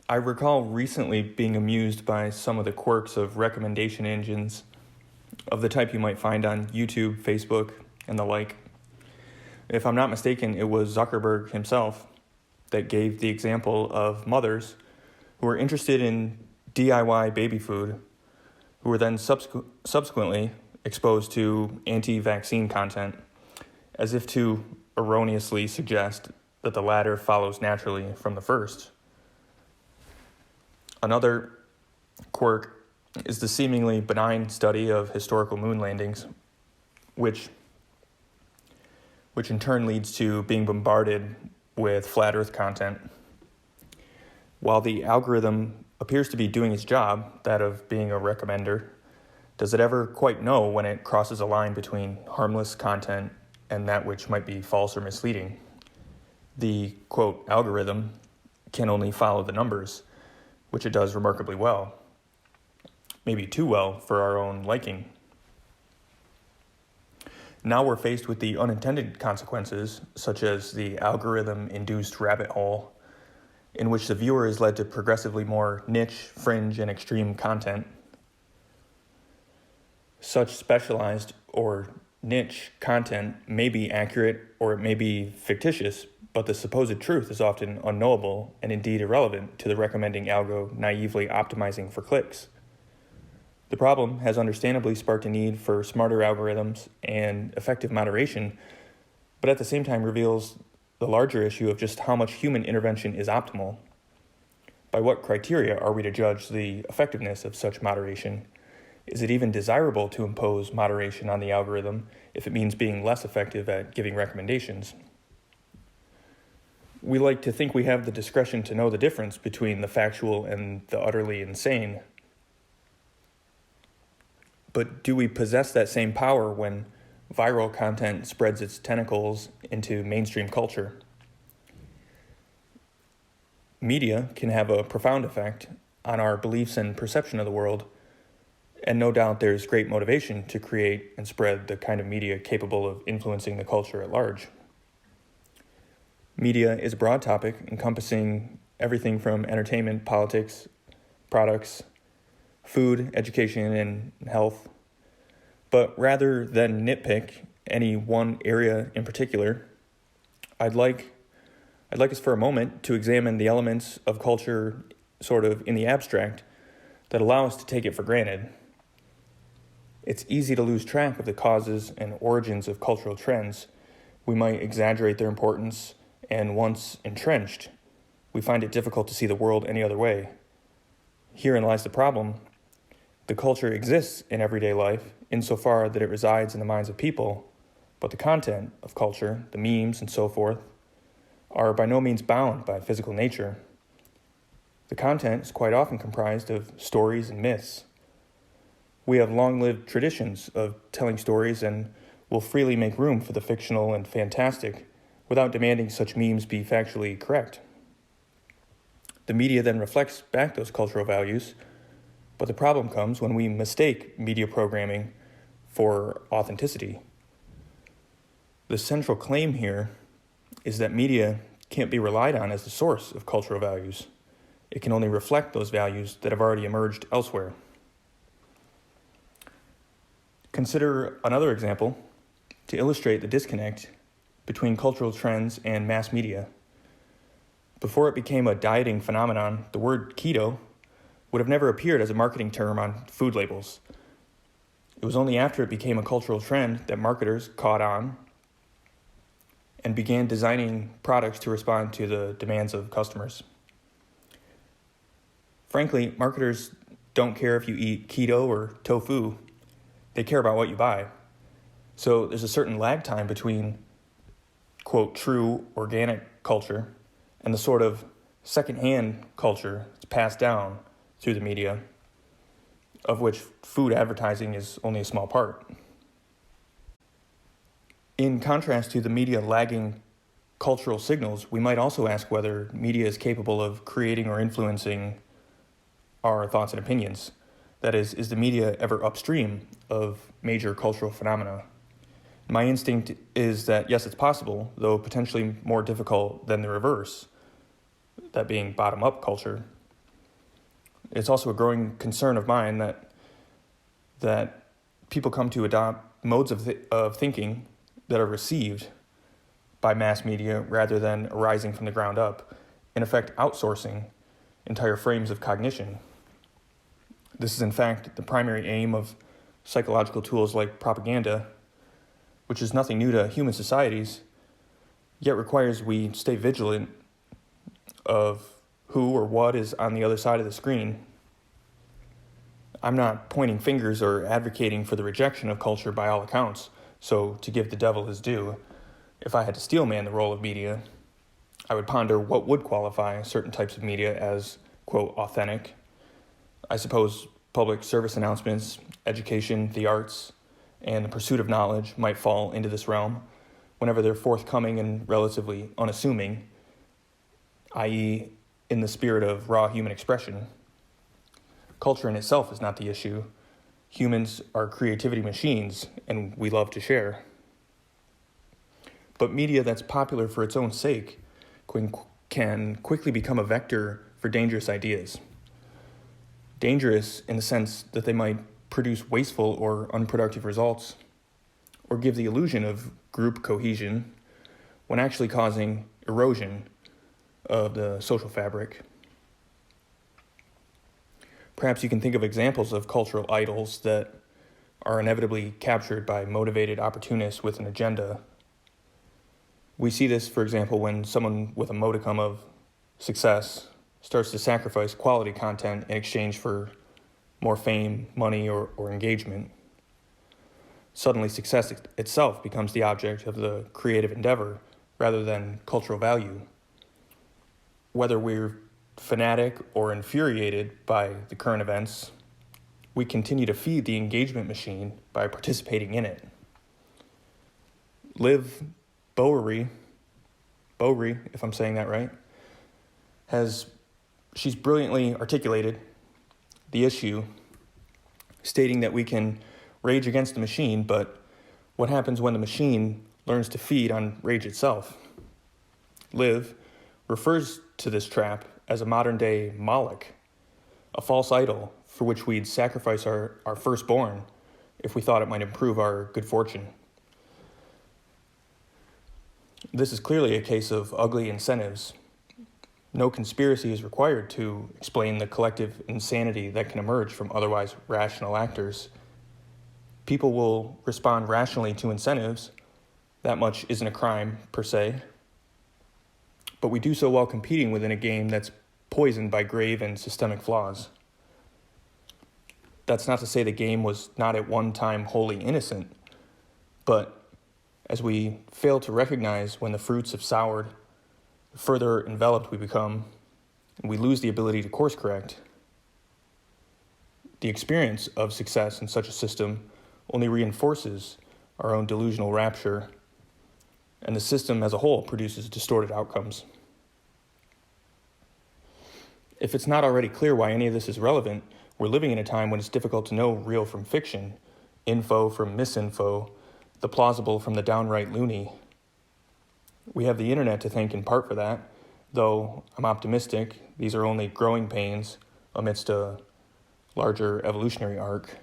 I recall recently being amused by some of the quirks of recommendation engines of the type you might find on YouTube, Facebook, and the like. If I'm not mistaken, it was Zuckerberg himself that gave the example of mothers who were interested in DIY baby food, who were then subsequently exposed to anti-vaccine content, as if to erroneously suggest that the latter follows naturally from the first. Another quirk is the seemingly benign study of historical moon landings, which in turn leads to being bombarded with flat earth content. While the algorithm appears to be doing its job, that of being a recommender, does it ever quite know when it crosses a line between harmless content and that which might be false or misleading? The, quote, algorithm can only follow the numbers, which it does remarkably well, maybe too well for our own liking. Now we're faced with the unintended consequences, such as the algorithm-induced rabbit hole, in which the viewer is led to progressively more niche, fringe, and extreme content. Such specialized or niche content may be accurate or it may be fictitious, but the supposed truth is often unknowable and indeed irrelevant to the recommending algo naively optimizing for clicks. The problem has understandably sparked a need for smarter algorithms and effective moderation, but at the same time reveals the larger issue of just how much human intervention is optimal. By what criteria are we to judge the effectiveness of such moderation? Is it even desirable to impose moderation on the algorithm if it means being less effective at giving recommendations? We like to think we have the discretion to know the difference between the factual and the utterly insane. But do we possess that same power when viral content spreads its tentacles into mainstream culture? Media can have a profound effect on our beliefs and perception of the world, and no doubt there's great motivation to create and spread the kind of media capable of influencing the culture at large. Media is a broad topic encompassing everything from entertainment, politics, products, food, education, and health. But rather than nitpick any one area in particular, I'd like us for a moment to examine the elements of culture sort of in the abstract that allow us to take it for granted. It's easy to lose track of the causes and origins of cultural trends. We might exaggerate their importance, and once entrenched, we find it difficult to see the world any other way. Herein lies the problem. The culture exists in everyday life insofar that it resides in the minds of people, but the content of culture, the memes and so forth, are by no means bound by physical nature. The content is quite often comprised of stories and myths. We have long-lived traditions of telling stories and will freely make room for the fictional and fantastic without demanding such memes be factually correct. The media then reflects back those cultural values, but the problem comes when we mistake media programming for authenticity. The central claim here is that media can't be relied on as the source of cultural values. It can only reflect those values that have already emerged elsewhere. Consider another example to illustrate the disconnect between cultural trends and mass media. Before it became a dieting phenomenon, the word keto would have never appeared as a marketing term on food labels. It was only after it became a cultural trend that marketers caught on and began designing products to respond to the demands of customers. Frankly, marketers don't care if you eat keto or tofu. They care about what you buy. So there's a certain lag time between, quote, true organic culture and the sort of secondhand culture that's passed down through the media, of which food advertising is only a small part. In contrast to the media lagging cultural signals, we might also ask whether media is capable of creating or influencing our thoughts and opinions. That is the media ever upstream of major cultural phenomena? My instinct is that yes, it's possible, though potentially more difficult than the reverse, that being bottom-up culture. It's also a growing concern of mine that people come to adopt modes of thinking that are received by mass media rather than arising from the ground up, in effect outsourcing entire frames of cognition. This is in fact the primary aim of psychological tools like propaganda, which is nothing new to human societies, yet requires we stay vigilant of who or what is on the other side of the screen. I'm not pointing fingers or advocating for the rejection of culture by all accounts, so to give the devil his due, if I had to steelman the role of media, I would ponder what would qualify certain types of media as, quote, authentic. I suppose public service announcements, education, the arts, and the pursuit of knowledge might fall into this realm whenever they're forthcoming and relatively unassuming, i.e., in the spirit of raw human expression. Culture in itself is not the issue. Humans are creativity machines, and we love to share. But media that's popular for its own sake can quickly become a vector for dangerous ideas. Dangerous in the sense that they might produce wasteful or unproductive results, or give the illusion of group cohesion when actually causing erosion of the social fabric. Perhaps you can think of examples of cultural idols that are inevitably captured by motivated opportunists with an agenda. We see this, for example, when someone with a modicum of success starts to sacrifice quality content in exchange for more fame, money, or engagement. Suddenly, success itself becomes the object of the creative endeavor rather than cultural value. Whether we're fanatic or infuriated by the current events, we continue to feed the engagement machine by participating in it. Liv Bowery, if I'm saying that right, she's brilliantly articulated the issue, stating that we can rage against the machine, but what happens when the machine learns to feed on rage itself? Liv refers to this trap as a modern-day Moloch, a false idol for which we'd sacrifice our firstborn if we thought it might improve our good fortune. This is clearly a case of ugly incentives. No conspiracy is required to explain the collective insanity that can emerge from otherwise rational actors. People will respond rationally to incentives. That much isn't a crime, per se. But we do so while competing within a game that's poisoned by grave and systemic flaws. That's not to say the game was not at one time wholly innocent, but as we fail to recognize when the fruits have soured, the further enveloped we become, and we lose the ability to course correct. The experience of success in such a system only reinforces our own delusional rapture, and the system as a whole produces distorted outcomes. If it's not already clear why any of this is relevant, we're living in a time when it's difficult to know real from fiction, info from misinfo, the plausible from the downright loony. We have the internet to thank in part for that, though I'm optimistic these are only growing pains amidst a larger evolutionary arc.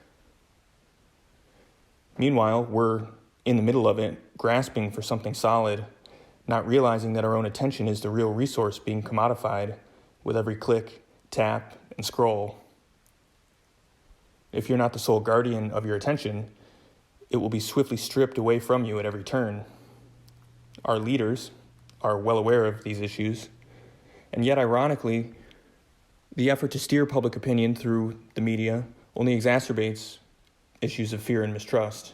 Meanwhile, we're in the middle of it, grasping for something solid, not realizing that our own attention is the real resource being commodified with every click, tap, and scroll. If you're not the sole guardian of your attention, it will be swiftly stripped away from you at every turn. Our leaders are well aware of these issues, and yet, ironically, the effort to steer public opinion through the media only exacerbates issues of fear and mistrust.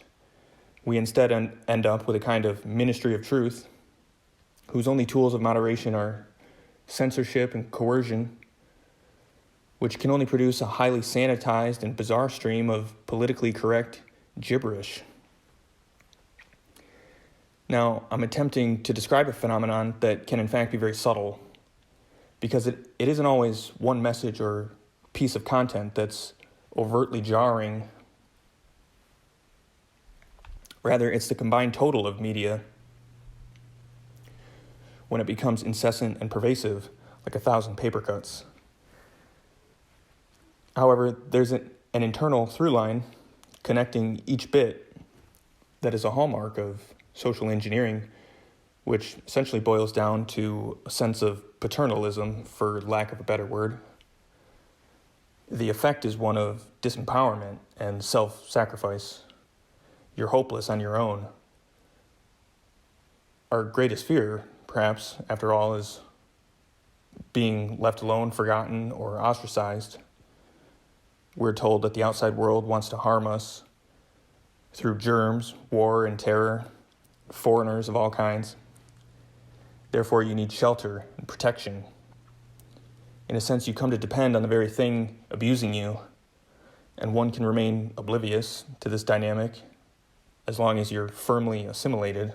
We instead end up with a kind of ministry of truth, whose only tools of moderation are censorship and coercion, which can only produce a highly sanitized and bizarre stream of politically correct gibberish. Now, I'm attempting to describe a phenomenon that can in fact be very subtle, because it isn't always one message or piece of content that's overtly jarring. Rather, it's the combined total of media when it becomes incessant and pervasive, like 1,000 paper cuts. However, there's an internal through line connecting each bit that is a hallmark of social engineering, which essentially boils down to a sense of paternalism, for lack of a better word. The effect is one of disempowerment and self-sacrifice. You're hopeless on your own. Our greatest fear, perhaps, after all, is being left alone, forgotten, or ostracized. We're told that the outside world wants to harm us through germs, war, and terror, foreigners of all kinds. Therefore, you need shelter and protection. In a sense, you come to depend on the very thing abusing you, and one can remain oblivious to this dynamic as long as you're firmly assimilated.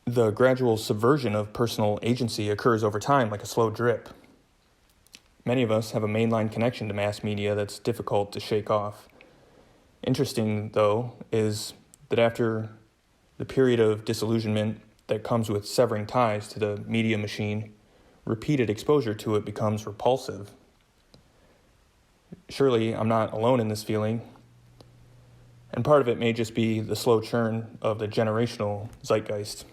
The gradual subversion of personal agency occurs over time like a slow drip. Many of us have a mainline connection to mass media that's difficult to shake off. Interesting, though, is that after the period of disillusionment that comes with severing ties to the media machine, repeated exposure to it becomes repulsive. Surely I'm not alone in this feeling, and part of it may just be the slow churn of the generational zeitgeist.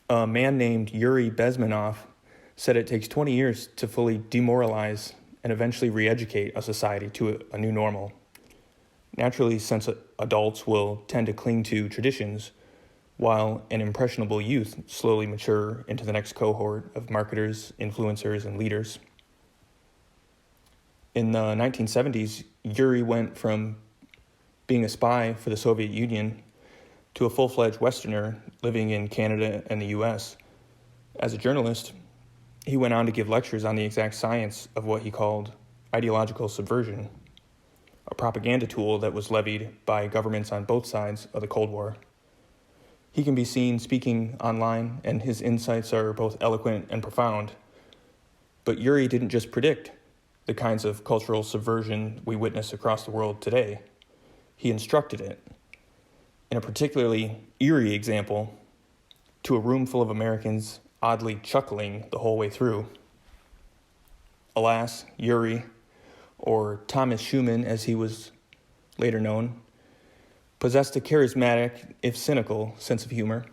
A man named Yuri Bezmenov said it takes 20 years to fully demoralize and eventually re-educate a society to a new normal. Naturally, since adults will tend to cling to traditions, while an impressionable youth slowly mature into the next cohort of marketers, influencers, and leaders. In the 1970s, Yuri went from being a spy for the Soviet Union to a full-fledged Westerner living in Canada and the US. As a journalist, he went on to give lectures on the exact science of what he called ideological subversion, a propaganda tool that was levied by governments on both sides of the Cold War. He can be seen speaking online, and his insights are both eloquent and profound. But Yuri didn't just predict the kinds of cultural subversion we witness across the world today. He instructed it. In a particularly eerie example, to a room full of Americans oddly chuckling the whole way through. Alas, Yuri, or Thomas Schumann as he was later known, possessed a charismatic, if cynical, sense of humor.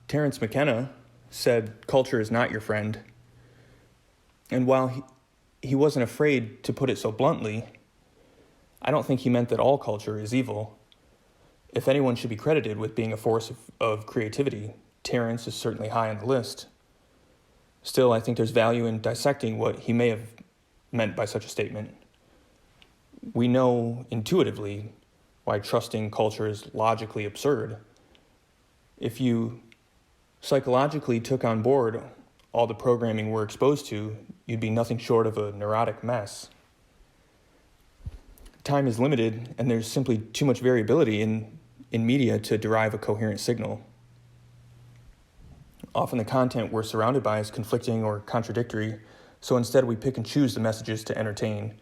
Terence McKenna said, "Culture is not your friend." And while he wasn't afraid to put it so bluntly, I don't think he meant that all culture is evil. If anyone should be credited with being a force of creativity, Terence is certainly high on the list. Still, I think there's value in dissecting what he may have meant by such a statement. We know intuitively why trusting culture is logically absurd. If you psychologically took on board all the programming we're exposed to, you'd be nothing short of a neurotic mess. Time is limited, and there's simply too much variability in media to derive a coherent signal. Often the content we're surrounded by is conflicting or contradictory, so instead we pick and choose the messages to entertain.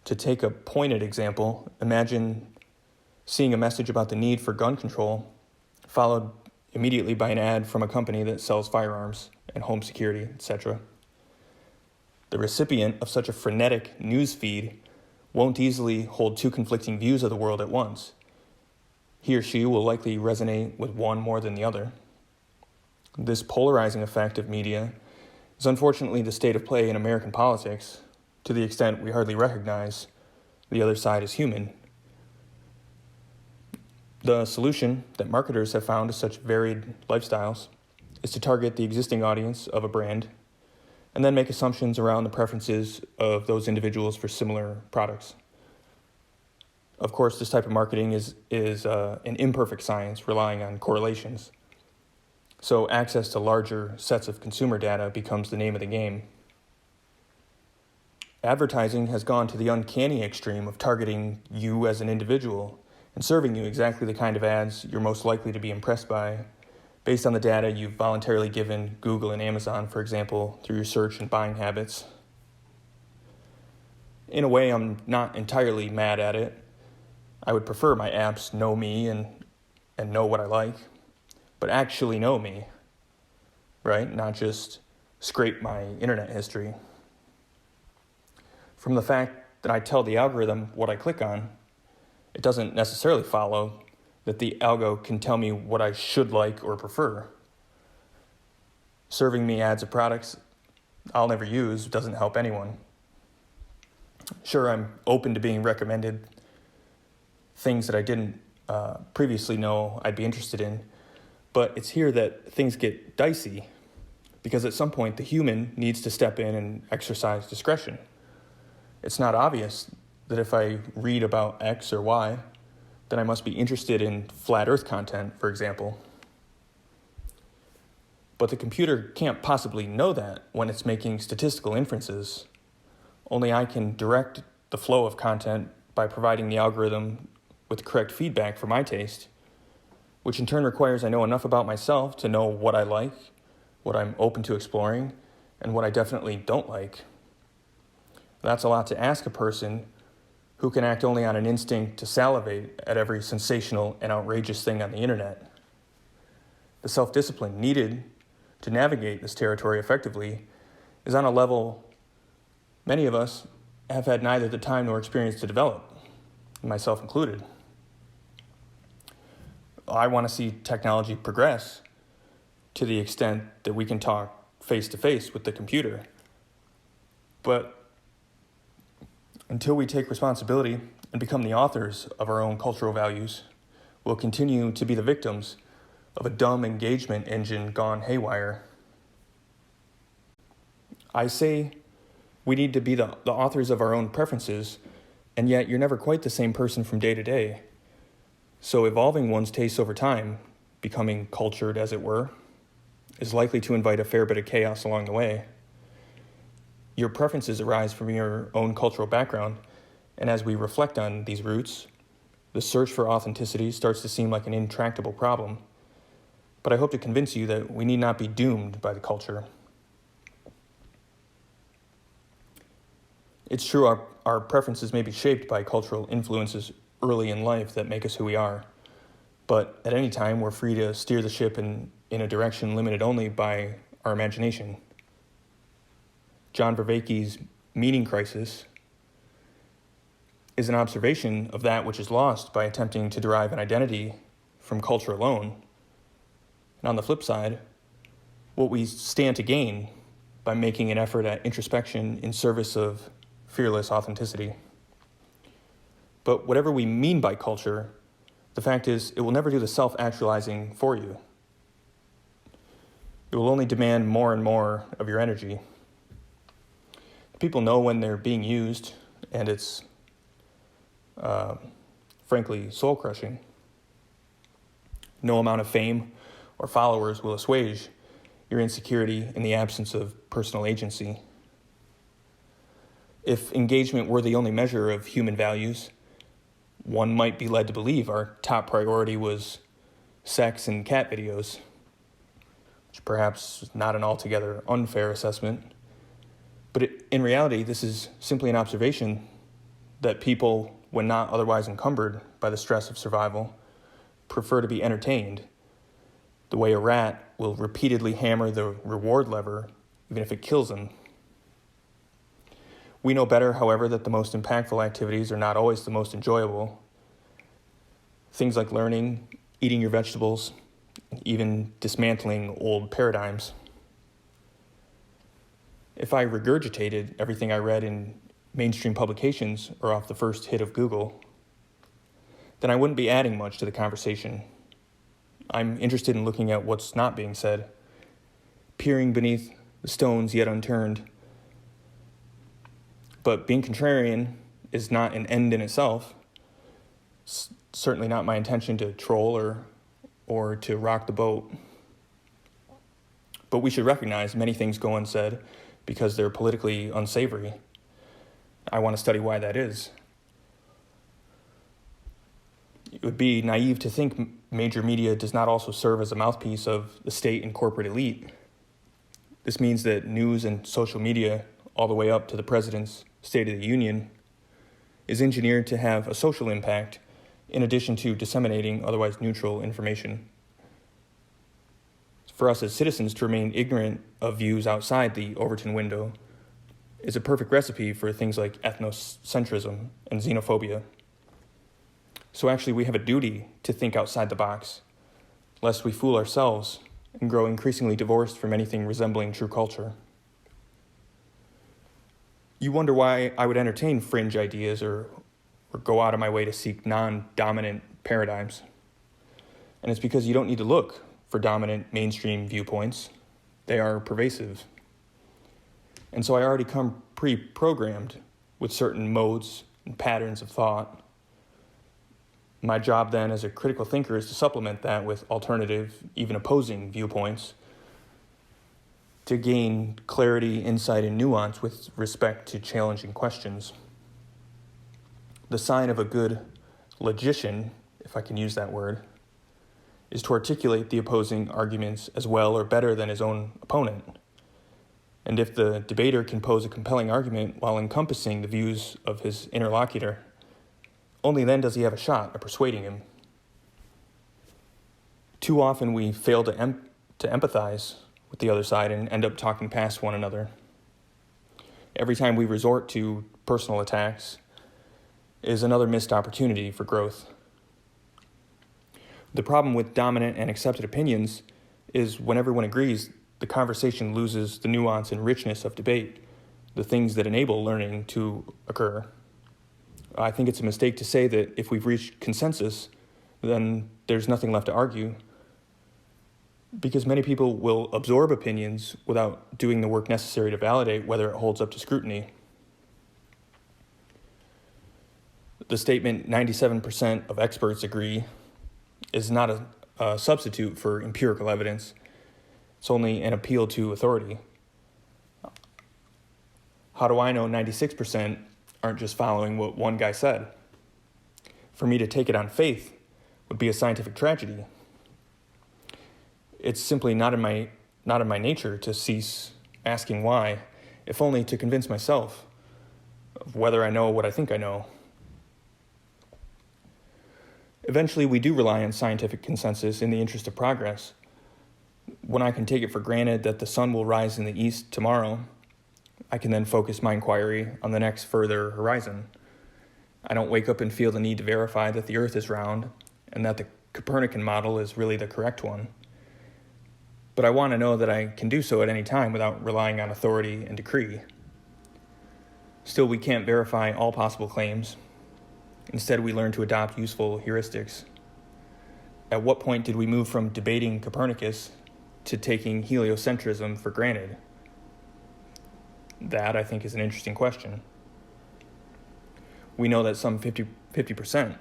To take a pointed example, imagine seeing a message about the need for gun control, followed immediately by an ad from a company that sells firearms and home security, etc. The recipient of such a frenetic news feed won't easily hold two conflicting views of the world at once. He or she will likely resonate with one more than the other. This polarizing effect of media is unfortunately the state of play in American politics, to the extent we hardly recognize the other side as human. The solution that marketers have found to such varied lifestyles is to target the existing audience of a brand and then make assumptions around the preferences of those individuals for similar products. Of course, this type of marketing is an imperfect science relying on correlations. So access to larger sets of consumer data becomes the name of the game. Advertising has gone to the uncanny extreme of targeting you as an individual and serving you exactly the kind of ads you're most likely to be impressed by based on the data you've voluntarily given Google and Amazon, for example, through your search and buying habits. In a way, I'm not entirely mad at it. I would prefer my apps know me and know what I like, but actually know me, right? Not just scrape my internet history. From the fact that I tell the algorithm what I click on, it doesn't necessarily follow that the algo can tell me what I should like or prefer. Serving me ads of products I'll never use doesn't help anyone. Sure, I'm open to being recommended things that I didn't previously know I'd be interested in, but it's here that things get dicey, because at some point the human needs to step in and exercise discretion. It's not obvious that if I read about X or Y, then I must be interested in flat earth content, for example. But the computer can't possibly know that when it's making statistical inferences. Only I can direct the flow of content by providing the algorithm with correct feedback for my taste, which in turn requires I know enough about myself to know what I like, what I'm open to exploring, and what I definitely don't like. That's a lot to ask a person who can act only on an instinct to salivate at every sensational and outrageous thing on the internet. The self-discipline needed to navigate this territory effectively is on a level many of us have had neither the time nor experience to develop, myself included. I want to see technology progress to the extent that we can talk face-to-face with the computer. But until we take responsibility and become the authors of our own cultural values, we'll continue to be the victims of a dumb engagement engine gone haywire. I say we need to be the authors of our own preferences, and yet you're never quite the same person from day to day. So evolving one's tastes over time, becoming cultured as it were, is likely to invite a fair bit of chaos along the way. Your preferences arise from your own cultural background, and as we reflect on these roots, the search for authenticity starts to seem like an intractable problem. But I hope to convince you that we need not be doomed by the culture. It's true our preferences may be shaped by cultural influences early in life that make us who we are, but at any time we're free to steer the ship in a direction limited only by our imagination. John Vervaeke's meaning crisis is an observation of that which is lost by attempting to derive an identity from culture alone. And on the flip side, what we stand to gain by making an effort at introspection in service of fearless authenticity. But whatever we mean by culture, the fact is it will never do the self-actualizing for you. It will only demand more and more of your energy. People know when they're being used, and it's frankly soul-crushing. No amount of fame or followers will assuage your insecurity in the absence of personal agency. If engagement were the only measure of human values, one might be led to believe our top priority was sex and cat videos, which perhaps is not an altogether unfair assessment. But in reality, this is simply an observation that people, when not otherwise encumbered by the stress of survival, prefer to be entertained, the way a rat will repeatedly hammer the reward lever, even if it kills them. We know better, however, that the most impactful activities are not always the most enjoyable. Things like learning, eating your vegetables, even dismantling old paradigms. If I regurgitated everything I read in mainstream publications or off the first hit of Google, then I wouldn't be adding much to the conversation. I'm interested in looking at what's not being said, peering beneath the stones yet unturned. But being contrarian is not an end in itself. It's certainly not my intention to troll or to rock the boat. But we should recognize many things go unsaid because they're politically unsavory. I want to study why that is. It would be naive to think major media does not also serve as a mouthpiece of the state and corporate elite. This means that news and social media, all the way up to the president's State of the Union, is engineered to have a social impact in addition to disseminating otherwise neutral information. for us as citizens to remain ignorant of views outside the Overton window is a perfect recipe for things like ethnocentrism and xenophobia. So actually, we have a duty to think outside the box, lest we fool ourselves and grow increasingly divorced from anything resembling true culture. You wonder why I would entertain fringe ideas or go out of my way to seek non-dominant paradigms. And it's because you don't need to look for dominant mainstream viewpoints. They are pervasive. And so I already come pre-programmed with certain modes and patterns of thought. My job then as a critical thinker is to supplement that with alternative, even opposing viewpoints to gain clarity, insight, and nuance with respect to challenging questions. The sign of a good logician, if I can use that word, is to articulate the opposing arguments as well or better than his own opponent. And if the debater can pose a compelling argument while encompassing the views of his interlocutor, only then does he have a shot at persuading him. Too often we fail to empathize with the other side and end up talking past one another. Every time we resort to personal attacks is another missed opportunity for growth. The problem with dominant and accepted opinions is when everyone agrees, the conversation loses the nuance and richness of debate, the things that enable learning to occur. I think it's a mistake to say that if we've reached consensus, then there's nothing left to argue, because many people will absorb opinions without doing the work necessary to validate whether it holds up to scrutiny. The statement 97% of experts agree is not a substitute for empirical evidence. It's only an appeal to authority. How do I know 96% aren't just following what one guy said? For me to take it on faith would be a scientific tragedy. It's simply not in my nature to cease asking why, if only to convince myself of whether I know what I think I know. Eventually, we do rely on scientific consensus in the interest of progress. When I can take it for granted that the sun will rise in the east tomorrow, I can then focus my inquiry on the next further horizon. I don't wake up and feel the need to verify that the earth is round and that the Copernican model is really the correct one. But I want to know that I can do so at any time without relying on authority and decree. Still, we can't verify all possible claims. Instead, we learn to adopt useful heuristics. At what point did we move from debating Copernicus to taking heliocentrism for granted? That, I think, is an interesting question. We know that some 50%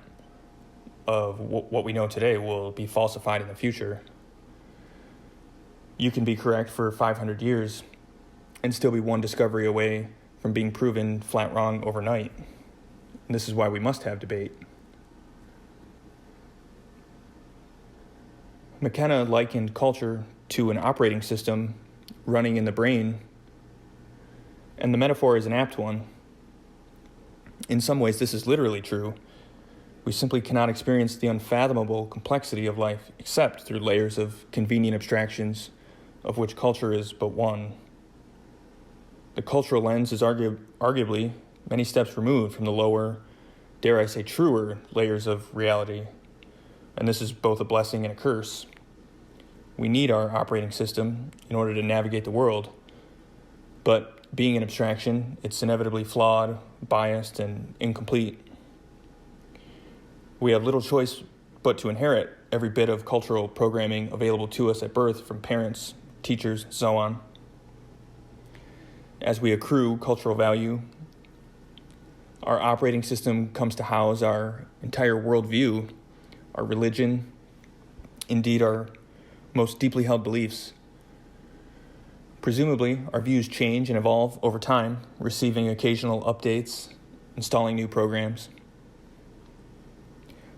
of what we know today will be falsified in the future. You can be correct for 500 years and still be one discovery away from being proven flat wrong overnight. And this is why we must have debate. McKenna likened culture to an operating system running in the brain, and the metaphor is an apt one. In some ways, this is literally true. We simply cannot experience the unfathomable complexity of life except through layers of convenient abstractions, of which culture is but one. The cultural lens is arguably many steps removed from the lower, dare I say truer, layers of reality. And this is both a blessing and a curse. We need our operating system in order to navigate the world. But being an abstraction, it's inevitably flawed, biased, and incomplete. We have little choice but to inherit every bit of cultural programming available to us at birth from parents, teachers, and so on. As we accrue cultural value, our operating system comes to house our entire worldview, our religion, indeed our most deeply held beliefs. Presumably, our views change and evolve over time, receiving occasional updates, installing new programs.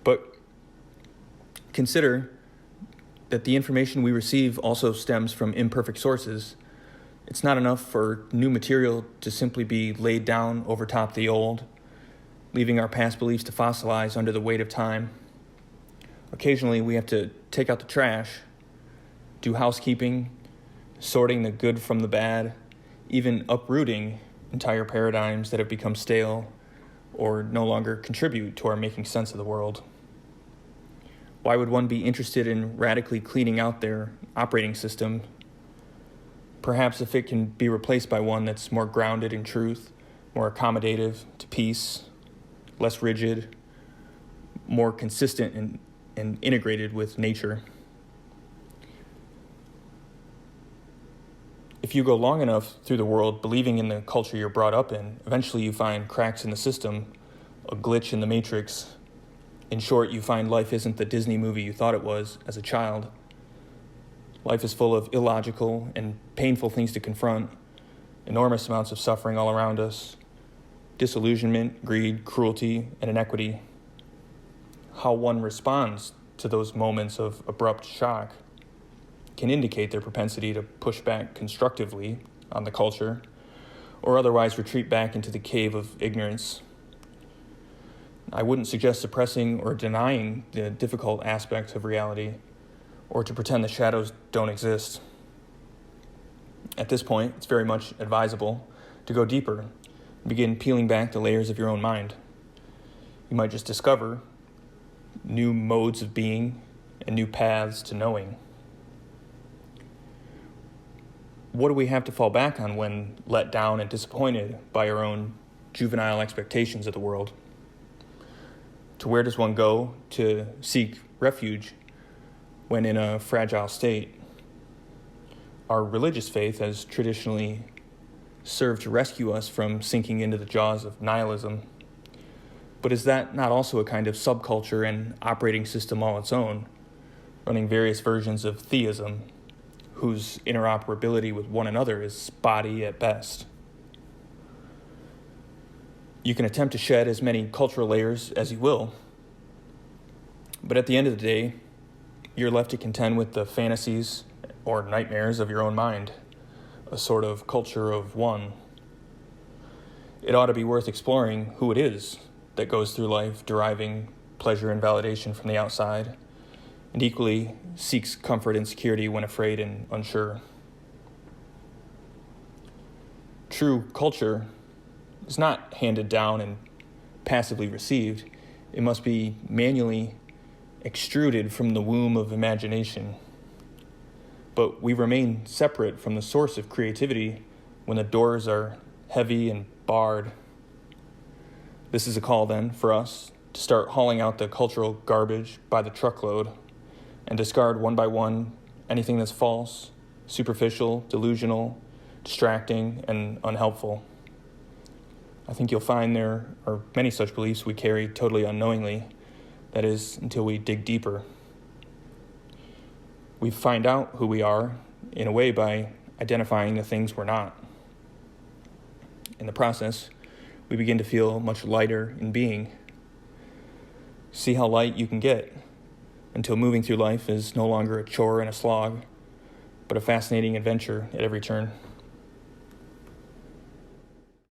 But consider that the information we receive also stems from imperfect sources. It's not enough for new material to simply be laid down over top the old, leaving our past beliefs to fossilize under the weight of time. Occasionally, we have to take out the trash do housekeeping, sorting the good from the bad, even uprooting entire paradigms that have become stale or no longer contribute to our making sense of the world. Why would one be interested in radically cleaning out their operating system? Perhaps if it can be replaced by one that's more grounded in truth, more accommodative to peace, less rigid, more consistent and integrated with nature. If you go long enough through the world believing in the culture you're brought up in, eventually you find cracks in the system, a glitch in the matrix. In short, you find life isn't the Disney movie you thought it was as a child. Life is full of illogical and painful things to confront, enormous amounts of suffering all around us, disillusionment, greed, cruelty, and inequity. How one responds to those moments of abrupt shock can indicate their propensity to push back constructively on the culture or otherwise retreat back into the cave of ignorance. I wouldn't suggest suppressing or denying the difficult aspects of reality or to pretend the shadows don't exist. At this point, it's very much advisable to go deeper and begin peeling back the layers of your own mind. You might just discover new modes of being and new paths to knowing. What do we have to fall back on when let down and disappointed by our own juvenile expectations of the world? To where does one go to seek refuge when in a fragile state? Our religious faith has traditionally served to rescue us from sinking into the jaws of nihilism. But is that not also a kind of subculture and operating system all its own, running various versions of theism, whose interoperability with one another is spotty at best? You can attempt to shed as many cultural layers as you will, but at the end of the day, you're left to contend with the fantasies or nightmares of your own mind, a sort of culture of one. It ought to be worth exploring who it is that goes through life deriving pleasure and validation from the outside, and equally seeks comfort and security when afraid and unsure. True culture is not handed down and passively received. It must be manually extruded from the womb of imagination. But we remain separate from the source of creativity when the doors are heavy and barred. This is a call then for us to start hauling out the cultural garbage by the truckload and discard one by one anything that's false, superficial, delusional, distracting, and unhelpful. I think you'll find there are many such beliefs we carry totally unknowingly, that is, until we dig deeper. We find out who we are, in a way, by identifying the things we're not. In the process, we begin to feel much lighter in being. See how light you can get, until moving through life is no longer a chore and a slog, but a fascinating adventure at every turn.